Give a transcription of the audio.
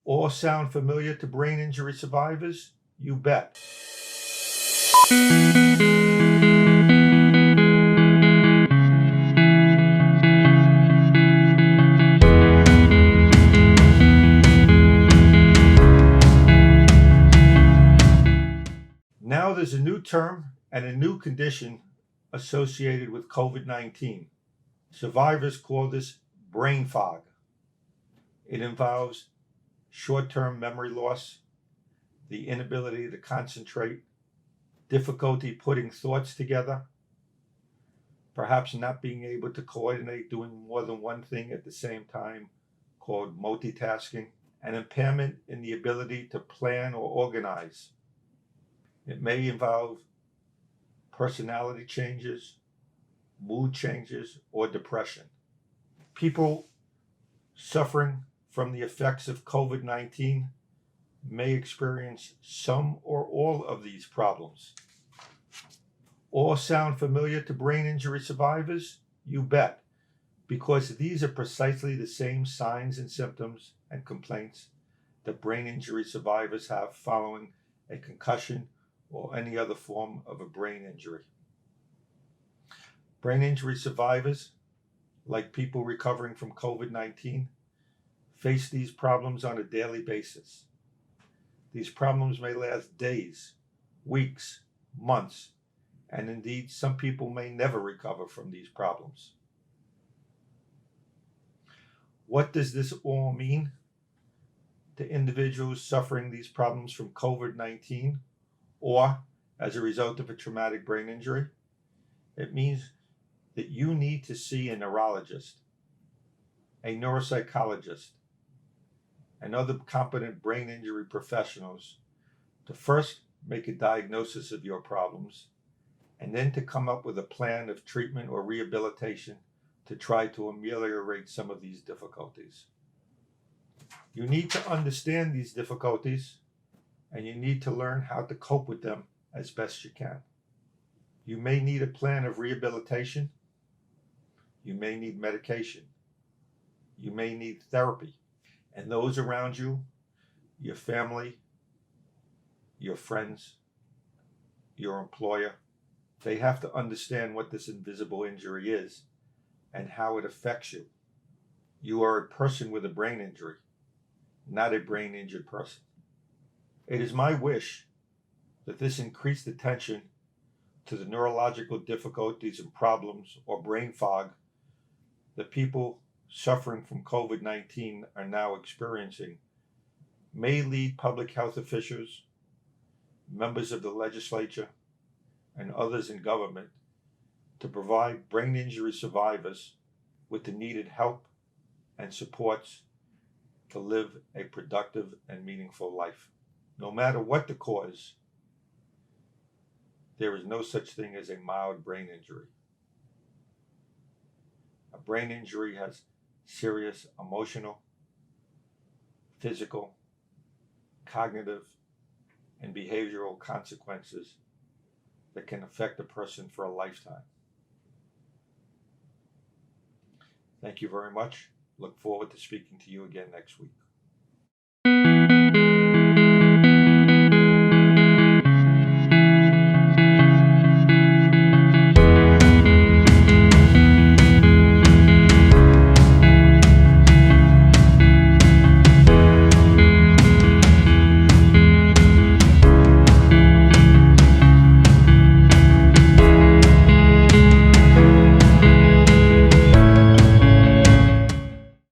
All sound familiar to brain injury survivors? You bet. Now there's a new term and a new condition associated with COVID-19. Survivors call this brain fog. It involves short-term memory loss, the inability to concentrate, difficulty putting thoughts together, perhaps not being able to coordinate doing more than one thing at the same time, called multitasking, and impairment in the ability to plan or organize. It may involve personality changes, mood changes, or depression. People suffering from the effects of COVID-19 may experience some or all of these problems. All sound familiar to brain injury survivors? You bet, because these are precisely the same signs and symptoms and complaints that brain injury survivors have following a concussion or any other form of a brain injury. Brain injury survivors, like people recovering from COVID-19, face these problems on a daily basis. These problems may last days, weeks, months, and indeed some people may never recover from these problems. What does this all mean to individuals suffering these problems from COVID-19 or as a result of a traumatic brain injury? It means that you need to see a neurologist, a neuropsychologist, and other competent brain injury professionals to first make a diagnosis of your problems and then to come up with a plan of treatment or rehabilitation to try to ameliorate some of these difficulties. You need to understand these difficulties and you need to learn how to cope with them as best you can. You may need a plan of rehabilitation. You may need medication. You may need therapy. And those around you, your family, your friends, your employer, they have to understand what this invisible injury is and how it affects you. You are a person with a brain injury, not a brain injured person. It is my wish that this increased attention to the neurological difficulties and problems or brain fog that people suffering from COVID-19 are now experiencing may lead public health officials, members of the legislature, and others in government to provide brain injury survivors with the needed help and supports to live a productive and meaningful life. No matter what the cause, there is no such thing as a mild brain injury. A brain injury has serious emotional, physical, cognitive, and behavioral consequences that can affect a person for a lifetime. Thank you very much. Look forward to speaking to you again next week.